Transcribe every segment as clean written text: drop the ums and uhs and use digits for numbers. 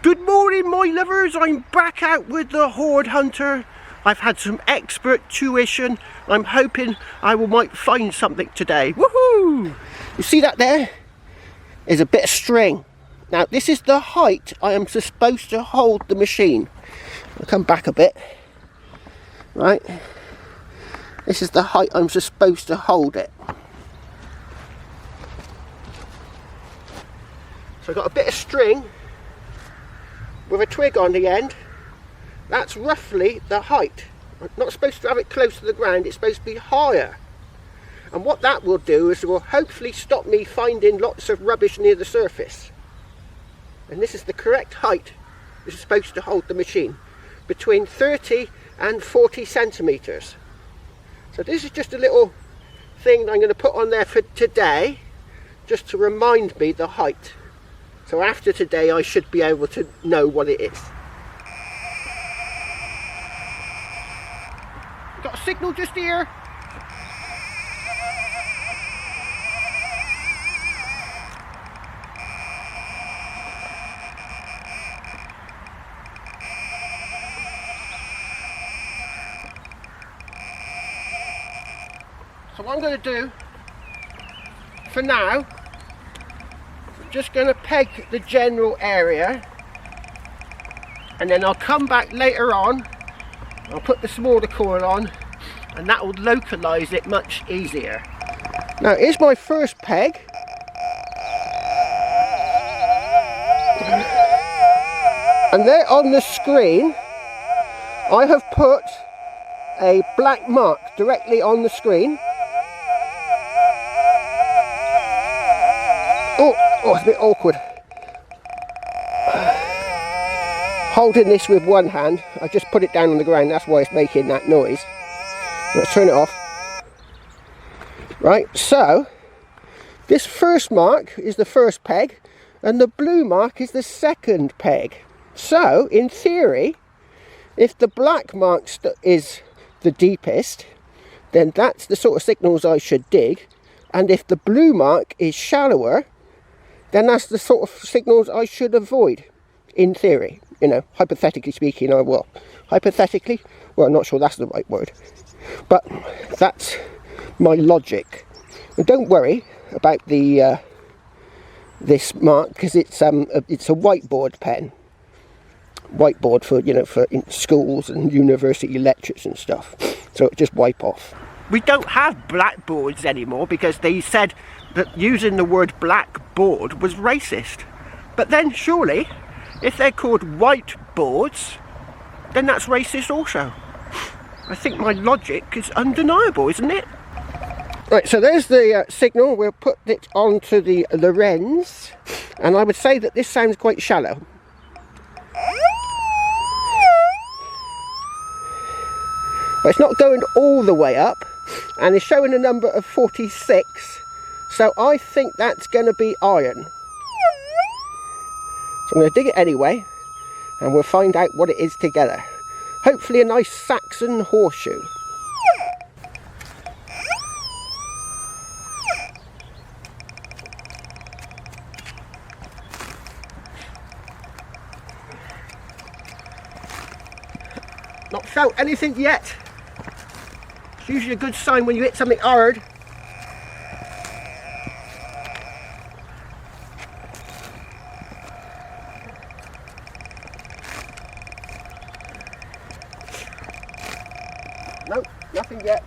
Good morning, my lovers. I'm back out with the Hoard Hunter. I've had some expert tuition. I'm hoping I might find something today. Woohoo! You see that there? Is a bit of string. Now this is the height I am supposed to hold the machine. I'll come back a bit. Right. This is the height I'm supposed to hold it. So I've got a bit of string with a twig on the end. That's roughly the height. I'm not supposed to have it close to the ground, it's supposed to be higher. And what that will do is it will hopefully stop me finding lots of rubbish near the surface. And this is the correct height this is supposed to hold the machine. Between 30 and 40 centimetres. So this is just a little thing I'm going to put on there for today, just to remind me the height. So after today I should be able to know what it is. Got a signal just here. So what I'm going to do for now, just going to peg the general area, and then I'll come back later on. I'll put the smaller coil on, and that will localise it much easier. Now here's my first peg. And there on the screen I have put a black mark directly on the screen. Oh, it's a bit awkward. Holding this with one hand, I just put it down on the ground, that's why it's making that noise. Let's turn it off. Right, so this first mark is the first peg, and the blue mark is the second peg. So, in theory, if the black mark is the deepest, then that's the sort of signals I should dig, and if the blue mark is shallower, then that's the sort of signals I should avoid, in theory. You know, hypothetically speaking, I will. Hypothetically? Well, I'm not sure that's the right word. But that's my logic. And don't worry about the this mark, because it's a whiteboard pen. Whiteboard for, you know, for in schools and university lectures and stuff. So it just wipe off. We don't have blackboards anymore because they said that using the word blackboard was racist. But then surely, if they're called whiteboards, then that's racist also. I think my logic is undeniable, isn't it? Right, so there's the signal. We'll put it onto the lens, and I would say that this sounds quite shallow. But it's not going all the way up, and it's showing a number of 46, so I think that's going to be iron. So I'm going to dig it anyway, and we'll find out what it is together. Hopefully a nice Saxon horseshoe. Not felt anything yet. It's usually a good sign when you hit something hard. Nope, nothing yet.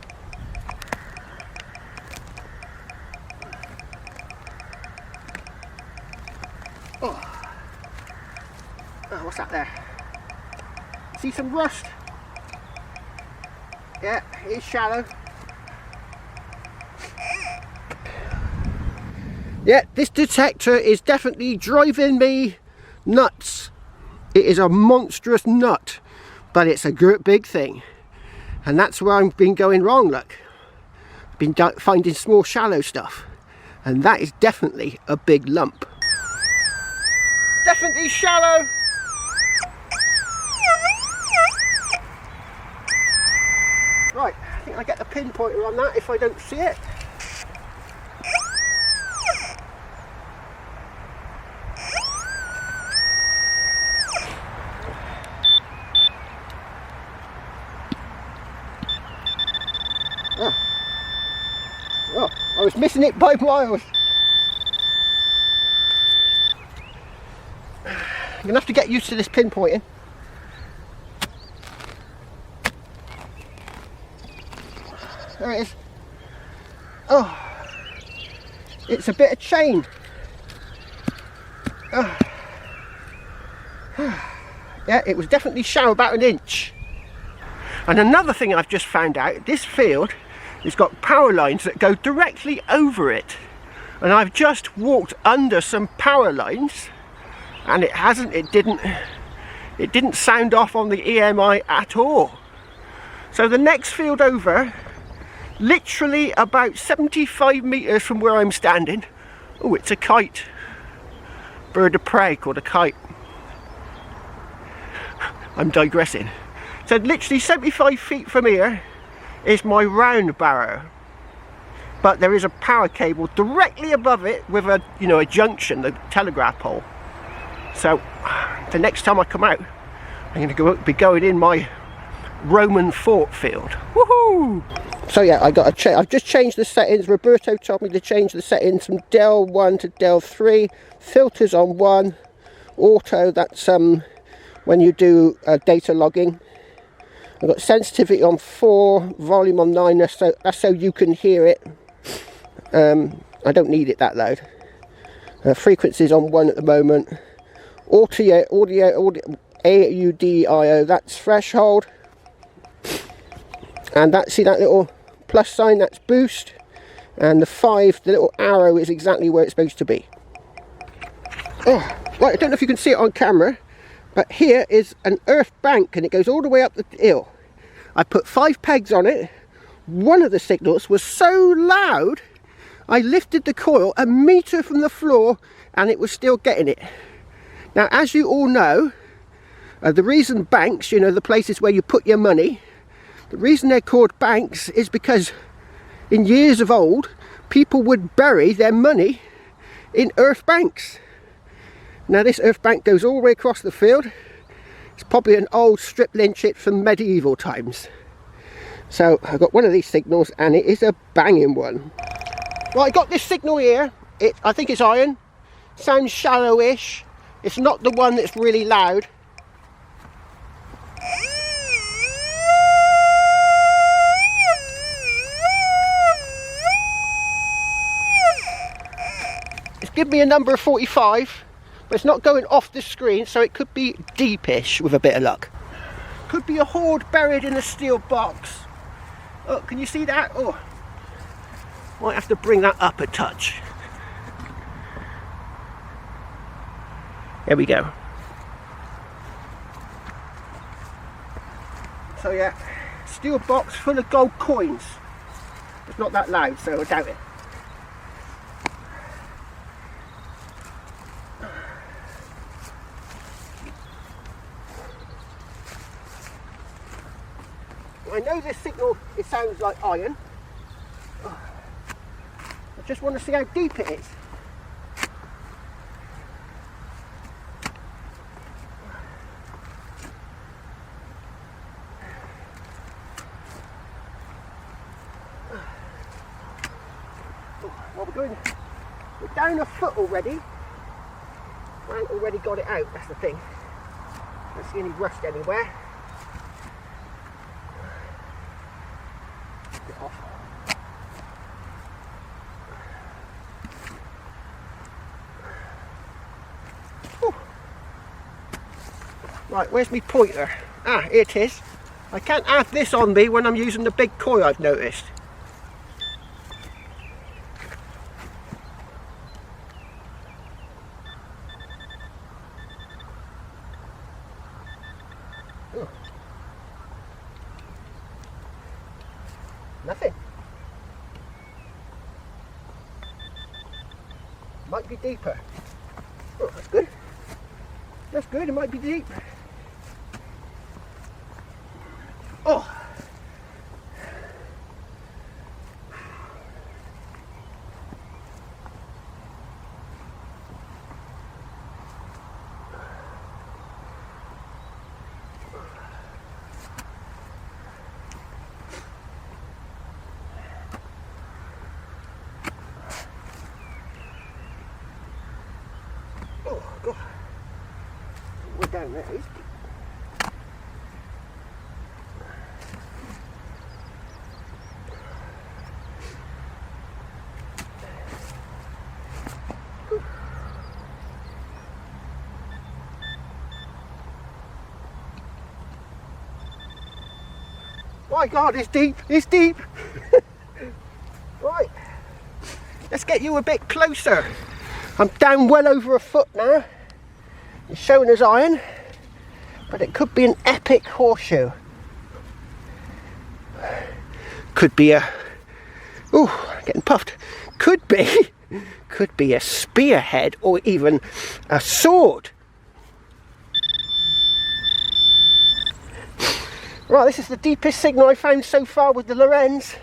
Oh, what's that there? See some rust? Yeah, it's shallow. Yeah, this detector is definitely driving me nuts. It is a monstrous nut, but it's a good big thing. And that's where I've been going wrong, look. I've been finding small shallow stuff. And that is definitely a big lump. Definitely shallow. Right, I think I get the pinpointer on that if I don't see it. was missing it by miles. I'm going to have to get used to this pinpointing. There it is. Oh, it's a bit of chain. Oh. Yeah, it was definitely shallow, about an inch. And another thing I've just found out, this field has got power lines that go directly over it. And I've just walked under some power lines, and it didn't sound off on the EMI at all. So the next field over, literally about 75 metres from where I'm standing, oh, it's a kite. Bird of prey called a kite. I'm digressing. So literally 75 feet from here is my round barrow. But there is a power cable directly above it with a, you know, a junction, the telegraph pole. So the next time I come out, I'm going to be going in my Roman fort field. Woohoo! So yeah, I've just changed the settings. Roberto told me to change the settings from Del 1 to Del 3. Filters on 1. Auto, that's when you do data logging. I've got sensitivity on 4, volume on 9, that's so you can hear it. I don't need it that loud. Frequencies on 1 at the moment. Audio, AUDIO, that's threshold. And see that little plus sign, that's boost. And the 5, the little arrow, is exactly where it's supposed to be. Oh, right, I don't know if you can see it on camera, but here is an earth bank and it goes all the way up the hill. I put 5 pegs on it. One of the signals was so loud, I lifted the coil a metre from the floor and it was still getting it. Now, as you all know, the reason banks, you know, the places where you put your money, the reason they're called banks is because in years of old, people would bury their money in earth banks. Now this earth bank goes all the way across the field. It's probably an old strip lynch it from medieval times. So I've got one of these signals and it is a banging one. Well, I got this signal here. I think it's iron. Sounds shallow-ish. It's not the one that's really loud. It's given me a number of 45. But it's not going off the screen, so it could be deepish with a bit of luck. Could be a hoard buried in a steel box. Oh, can you see that? Oh, might have to bring that up a touch. There we go. So yeah, steel box full of gold coins. It's not that loud, so I doubt it. I know this signal, it sounds like iron. Oh, I just want to see how deep it is. Well, we're down a foot already. I ain't already got it out, that's the thing. Don't see any rust anywhere. Right, where's my pointer? Ah, here it is. I can't have this on me when I'm using the big coil, I've noticed. Oh. Nothing. Might be deeper. Oh, that's good. That's good, it might be deep. Oh! we're down there. It's deep. My God, it's deep, it's deep. Right, let's get you a bit closer. I'm down well over a foot now. It's showing as iron, but it could be an epic horseshoe. Could be a, ooh, getting puffed. Could be a spearhead or even a sword. Right, this is the deepest signal I found so far with the Lorenz.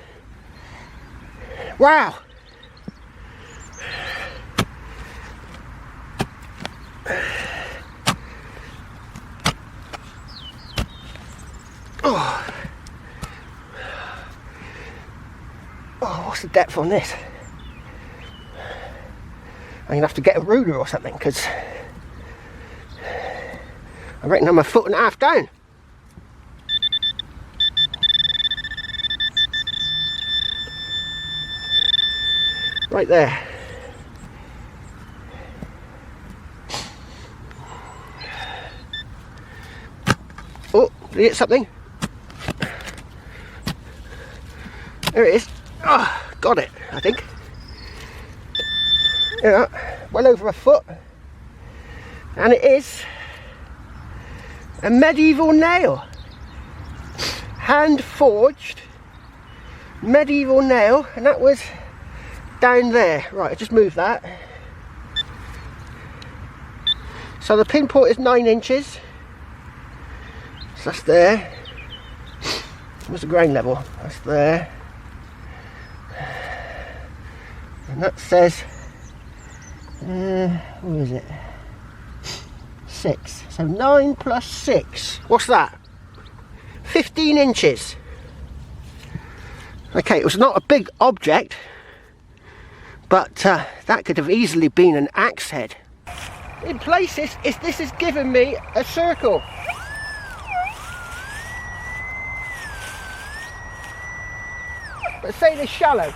Wow. Oh. Oh, what's the depth on this? I'm gonna have to get a ruler or something, because I reckon I'm a foot and a half down. Right there. Oh, did you get something? There it is. Oh, got it, I think. Yeah, well over a foot. And it is a medieval nail. Hand forged medieval nail, and that was down there. Right, I just moved that. So the pinpoint is 9 inches. So that's there. What's the ground level? That's there. And that says, what is it? 6. So 9 plus 6. What's that? 15 inches. Okay, it was not a big object, but that could have easily been an axe head. In places, this has given me a circle. But say it's shallow.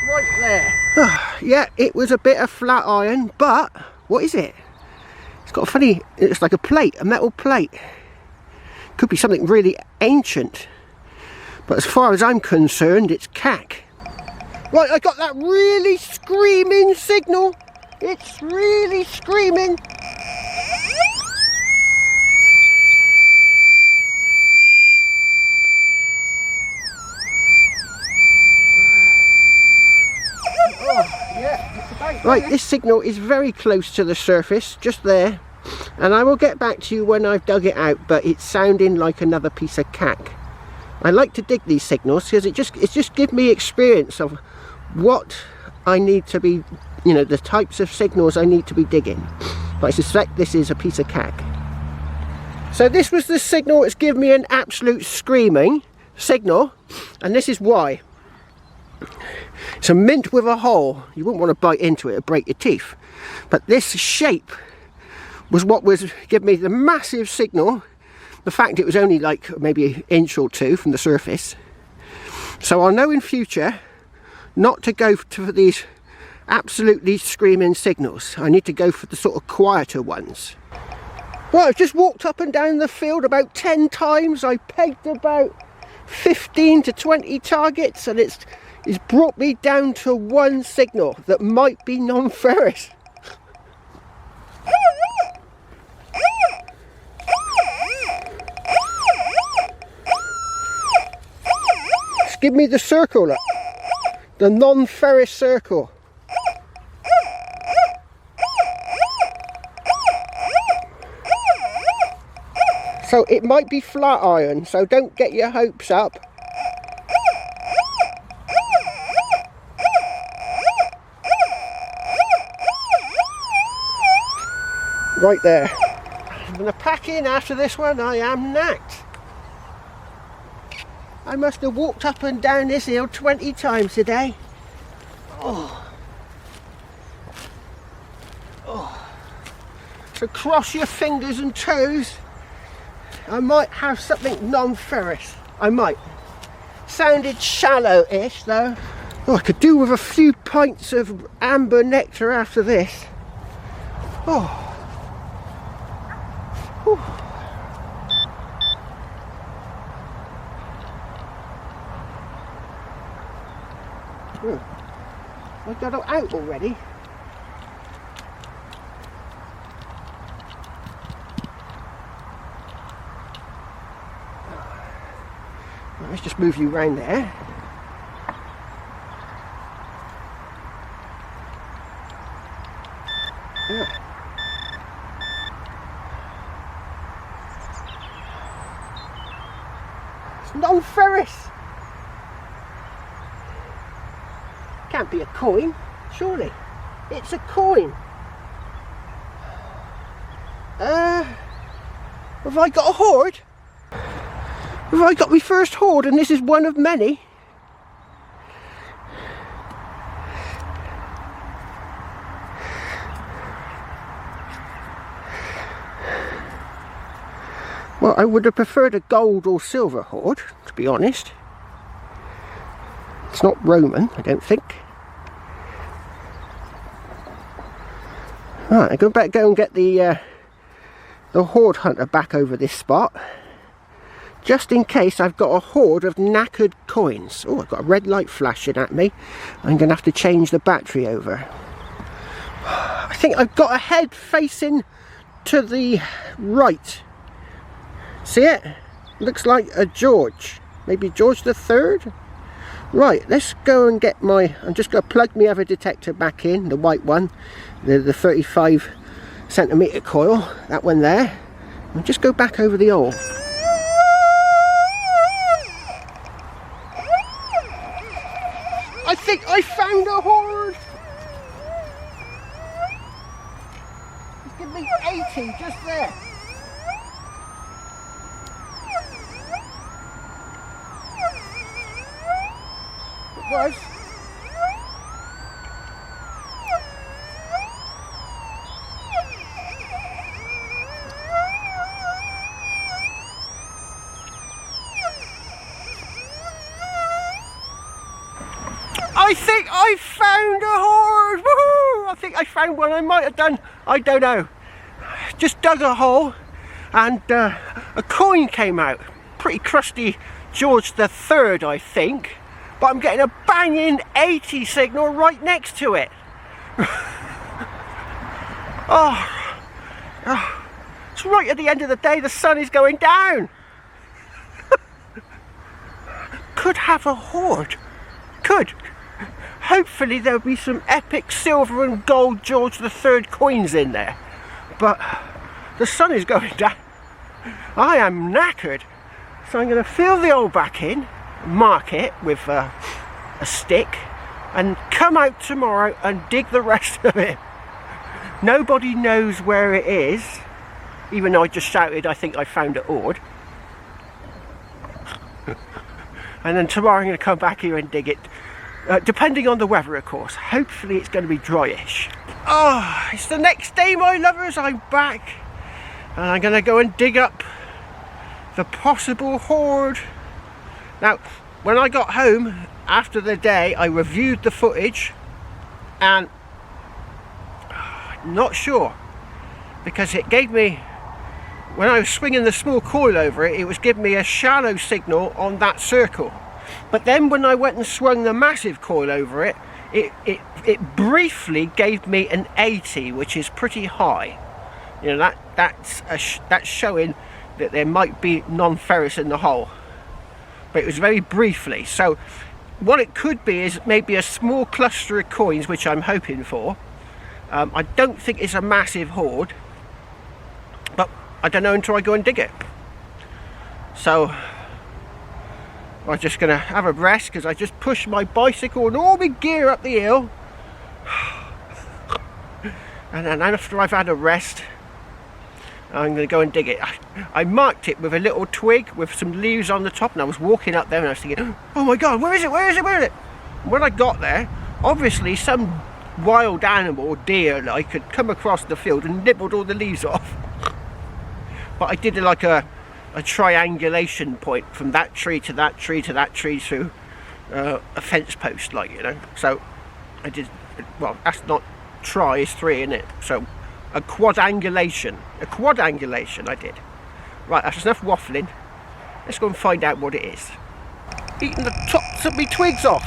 Right there. Yeah, it was a bit of flat iron, but what is it? It's got a funny, it's like a plate, a metal plate. Could be something really ancient, but as far as I'm concerned, it's cack. Right, I got that really screaming signal. It's really screaming. Right, this signal is very close to the surface, just there, and I will get back to you when I've dug it out, but it's sounding like another piece of cack. I like to dig these signals because it just gives me experience of what I need to be, you know, the types of signals I need to be digging. But I suspect this is a piece of cack. So this was the signal that's given me an absolute screaming signal, and this is why. It's a mint with a hole. You wouldn't want to bite into it or break your teeth. But this shape was what was giving me the massive signal. The fact it was only like maybe an inch or two from the surface. So I'll know in future not to go for these absolutely screaming signals. I need to go for the sort of quieter ones. Right, I've just walked up and down the field about 10 times. I pegged about 15 to 20 targets, and it's brought me down to one signal that might be non-ferrous. Just give me the circle, look. The non-ferrous circle. So it might be flat iron, so don't get your hopes up. Right there. I'm going to pack in after this one. I am knacked. I must have walked up and down this hill 20 times today. Oh. So cross your fingers and toes. I might have something non-ferrous. I might. Sounded shallow-ish though. Oh, I could do with a few pints of amber nectar after this. Oh. Whew. I got it out already. Let's just move you round there. It's non-ferrous. Can't be a coin, surely. It's a coin. Have I got a hoard? Have I got my first hoard and this is one of many? Well, I would have preferred a gold or silver hoard, to be honest. It's not Roman, I don't think. Right, I'm going to go and get the hoard hunter back over this spot. Just in case I've got a hoard of knackered coins. Oh, I've got a red light flashing at me. I'm going to have to change the battery over. I think I've got a head facing to the right. See it? Looks like a George. Maybe George the Third? Right, let's go and get my... I'm just going to plug my other detector back in, the white one. The 35 centimetre coil. That one there. And just go back over the hole. I think I found a hoard! It's giving me 80 just there. It was. I think I found a hoard! Woohoo! I think I found one. I might have done, I don't know. Just dug a hole and a coin came out. Pretty crusty George the Third, I think. But I'm getting a banging 80 signal right next to it. Oh, it's right at the end of the day. The sun is going down. Could have a hoard. Could. Hopefully there'll be some epic silver and gold George the Third coins in there. But the sun is going down. I am knackered. So I'm going to fill the hole back in, mark it with a stick, and come out tomorrow and dig the rest of it. Nobody knows where it is, even though I just shouted I think I found a hoard. And then tomorrow I'm going to come back here and dig it. Depending on the weather, of course. Hopefully it's going to be dryish. Oh, it's the next day, my lovers. I'm back. And I'm going to go and dig up the possible hoard. Now, when I got home after the day, I reviewed the footage. And not sure. Because it gave me... When I was swinging the small coil over it, it was giving me a shallow signal on that circle. But then when I went and swung the massive coil over it, it briefly gave me an 80, which is pretty high. You know, that's showing that there might be non-ferrous in the hole. But it was very briefly. So what it could be is maybe a small cluster of coins, which I'm hoping for. I don't think it's a massive hoard, but I don't know until I go and dig it. So I'm just going to have a rest because I just pushed my bicycle and all my gear up the hill. And then after I've had a rest, I'm going to go and dig it. I marked it with a little twig with some leaves on the top, and I was walking up there and I was thinking, oh my god, where is it, where is it, where is it? When I got there, obviously some wild animal, deer like, had come across the field and nibbled all the leaves off. But I did like a triangulation point from that tree to that tree to that tree through a fence post, like, you know. So I did, well, that's not try, it's 3, isn't it? So a quadangulation I did. Right, that's enough waffling. Let's go and find out what it is. Eating the tops of me twigs off.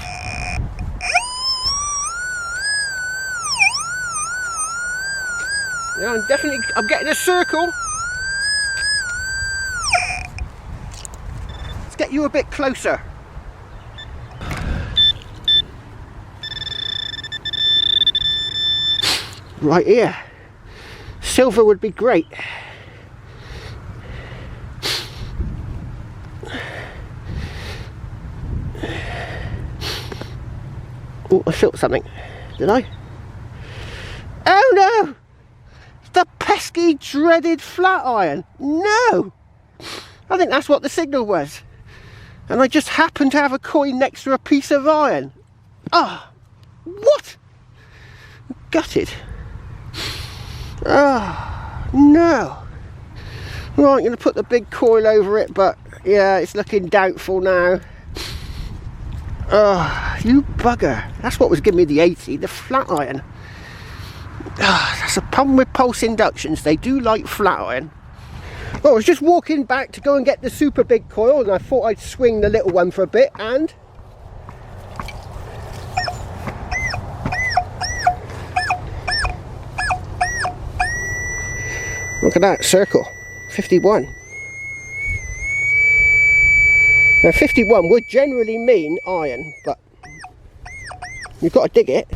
Yeah, I'm getting a circle. Let's get you a bit closer. Right here. Silver would be great. Oh, I shot something. Did I? Oh no! The pesky, dreaded flat iron. No! I think that's what the signal was. And I just happened to have a coin next to a piece of iron. Ah! Oh, what? Gutted. Ah, oh, no. Right, I'm going to put the big coil over it, but yeah, it's looking doubtful now. Oh, you bugger. That's what was giving me the 80, the flat iron. Oh, that's a problem with pulse inductions. They do like flat iron. Well, I was just walking back to go and get the super big coil, and I thought I'd swing the little one for a bit, and look at that circle, 51. Now 51 would generally mean iron, but you've got to dig it.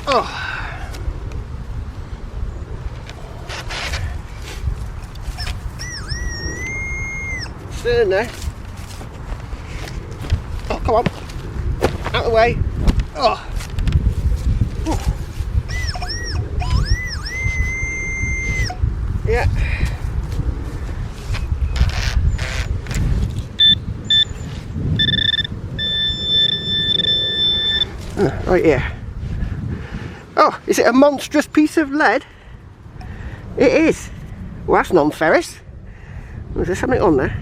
Oh. Still in there. Oh, come on. Out of the way. Oh. Ooh. Yeah. Right here. Oh, is it a monstrous piece of lead? It is. Well, that's non-ferrous. Is there something on there?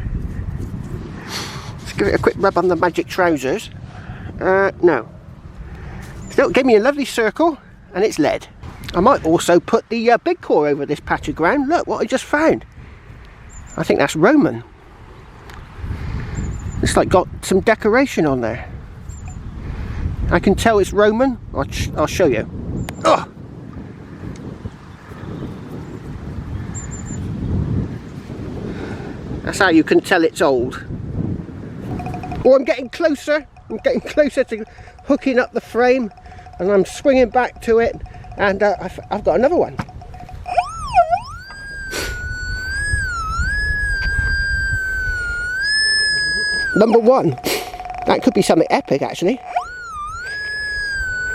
Let's give it a quick rub on the magic trousers. No. Still gave me a lovely circle, and it's lead. I might also put the big core over this patch of ground. Look what I just found. I think that's Roman. It's like got some decoration on there. I can tell it's Roman. I'll show you. Oh. That's how you can tell it's old. Oh, I'm getting closer. I'm getting closer to hooking up the frame, and I'm swinging back to it, and I've got another one. Number 1. That could be something epic, actually.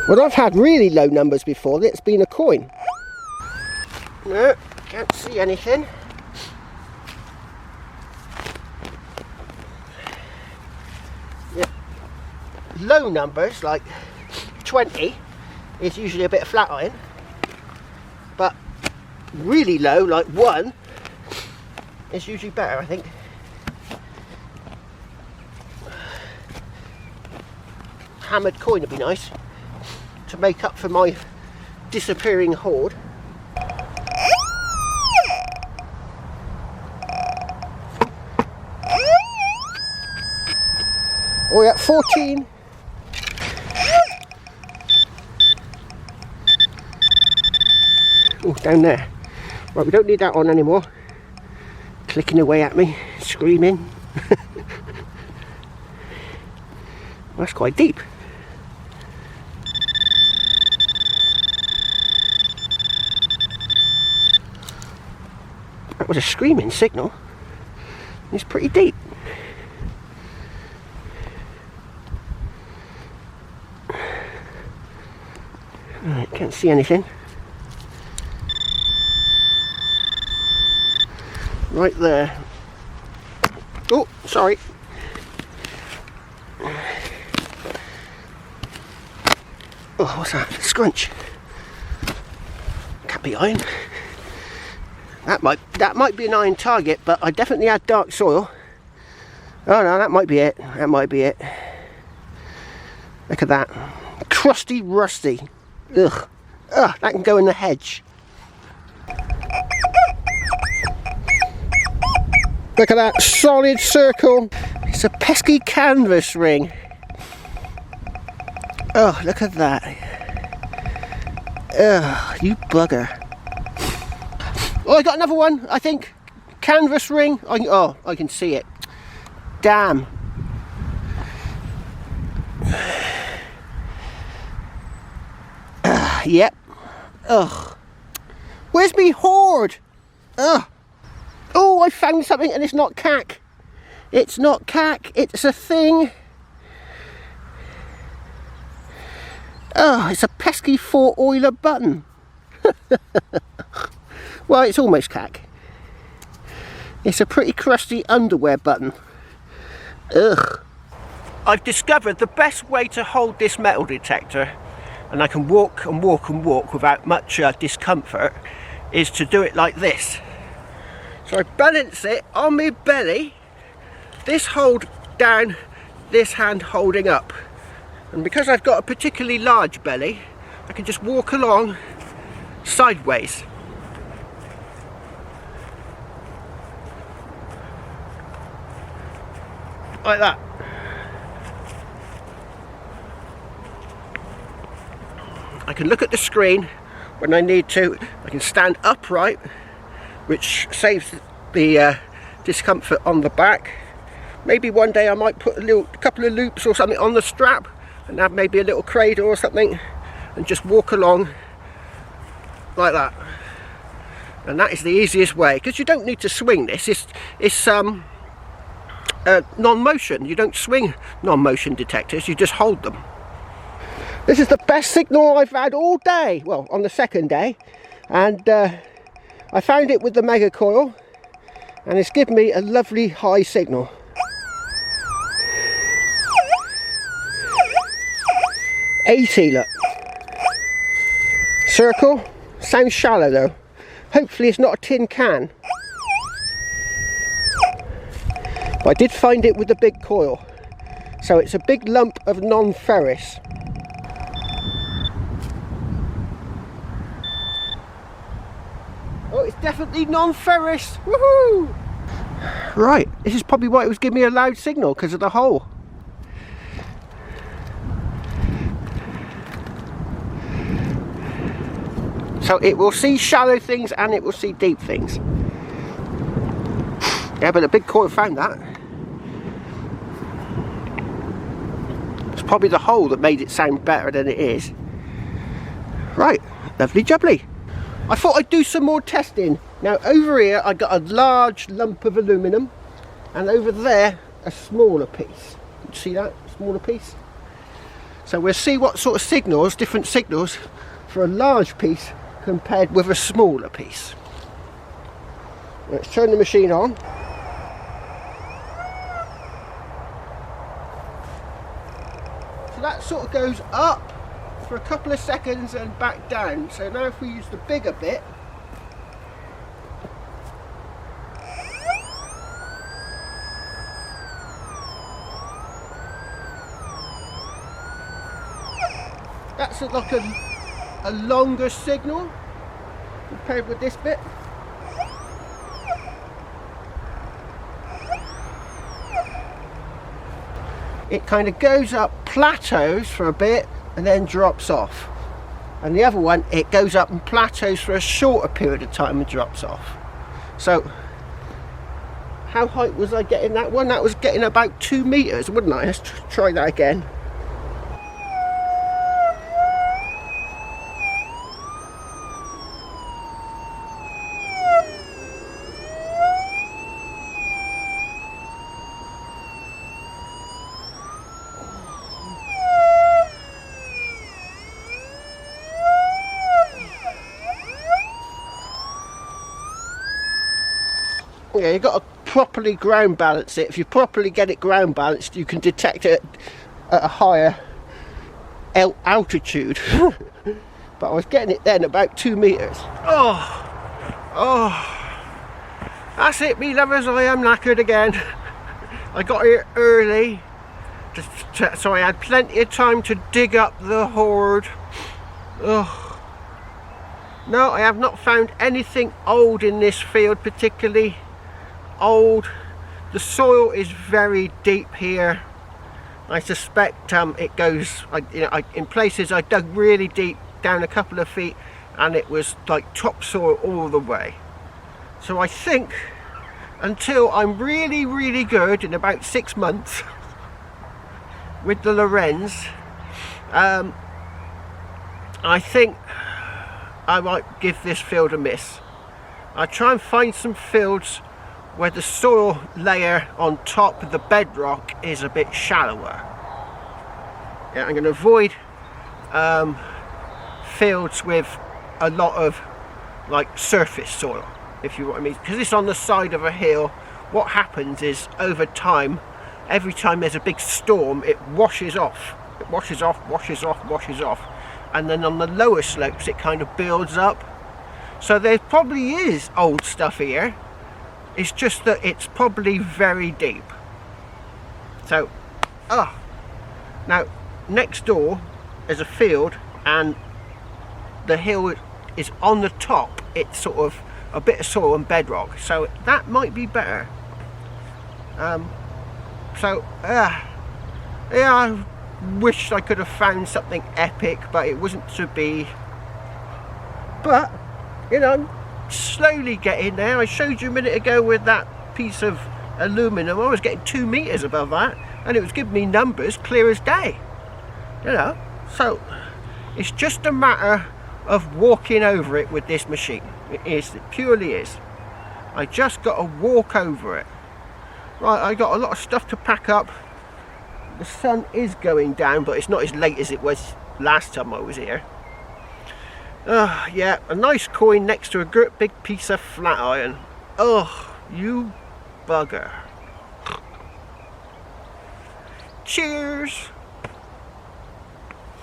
Well, I've had really low numbers before. It's been a coin. No, can't see anything. Yeah. Low numbers, like 20, is usually a bit of flat iron. But really low, like 1, is usually better, I think. Hammered coin would be nice to make up for my disappearing hoard. Oh yeah, 14. Oh, down there. Right, we don't need that on anymore. Clicking away at me, screaming. That's quite deep. That was a screaming signal. It's pretty deep. Right, can't see anything. Right there. Oh, sorry. Oh, what's that? Scrunch. Can't be iron. That might be an iron target, but I definitely had dark soil. Oh no, that might be it. That might be it. Look at that. Crusty, rusty. Ugh. Ugh, that can go in the hedge. Look at that solid circle. It's a pesky canvas ring. Oh, look at that. Ugh, you bugger. Oh, I got another one, I think. Canvas ring. I can see it. Damn. Yep. Ugh. Where's me hoard? Ugh. Oh, I found something and it's not cack. It's not cack, it's a thing. Oh, it's a pesky 4-oiler button. Well, it's almost cack. It's a pretty crusty underwear button. Ugh. I've discovered the best way to hold this metal detector, and I can walk and walk and walk without much discomfort, is to do it like this. So I balance it on my belly, this hold down, this hand holding up. And because I've got a particularly large belly, I can just walk along sideways. Like that. I can look at the screen when I need to. I can stand upright, which saves the discomfort on the back. Maybe one day I might put a couple of loops or something on the strap and have maybe a little cradle or something and just walk along like that. And that is the easiest way, because you don't need to swing this. It's non-motion. You don't swing non-motion detectors, you just hold them. This is the best signal I've had all day, well, on the second day, and I found it with the mega coil and it's given me a lovely high signal. $80, look. Circle, sounds shallow though. Hopefully it's not a tin can. But I did find it with the big coil. So it's a big lump of non-ferrous. Oh, it's definitely non-ferrous. Woohoo! Right, this is probably why it was giving me a loud signal, because of the hole. So it will see shallow things and it will see deep things. Yeah, but the big coil found that. It's probably the hole that made it sound better than it is. Right, lovely jubbly. I thought I'd do some more testing. Now over here I got a large lump of aluminum, and over there a smaller piece. You see that? Smaller piece? So we'll see what sort of signals, different signals for a large piece compared with a smaller piece. Let's turn the machine on. So that sort of goes up for a couple of seconds and back down. So now if we use the bigger bit, that's like a longer signal compared with this bit. It kind of goes up, plateaus for a bit and then drops off. And the other one, it goes up and plateaus for a shorter period of time and drops off. So how high was I getting that one? That was getting about 2 meters, wouldn't I? Let's try that again. Yeah, you've got to properly ground balance it. If you properly get it ground balanced, you can detect it at a higher altitude. But I was getting it then about 2 meters. That's it, me lovers, I am knackered again. I got here early, so I had plenty of time to dig up the hoard. No, I have not found anything old in this field, particularly old. The soil is very deep here. I suspect it goes, in places I dug really deep, down a couple of feet, and it was like topsoil all the way. So I think until I'm really, really good in about 6 months with the Lorenz, I think I might give this field a miss. I'll try and find some fields where the soil layer on top of the bedrock is a bit shallower. Yeah, I'm going to avoid fields with a lot of like surface soil, if you know what I mean, because it's on the side of a hill. What happens is over time, every time there's a big storm, it washes off. It washes off, washes off, washes off. And then on the lower slopes it kind of builds up. So there probably is old stuff here. It's just that it's probably very deep. So, now next door is a field, and the hill is on the top. It's sort of a bit of soil and bedrock, so that might be better. Yeah, I wish I could have found something epic, but it wasn't to be. But you know, slowly getting there. I showed you a minute ago with that piece of aluminum. I was getting 2 meters above that, and it was giving me numbers clear as day. You know, so it's just a matter of walking over it with this machine. It purely is. I just got to walk over it. Right, I got a lot of stuff to pack up. The sun is going down, but it's not as late as it was last time I was here. Yeah, a nice coin next to a great big piece of flat iron. You bugger. Cheers.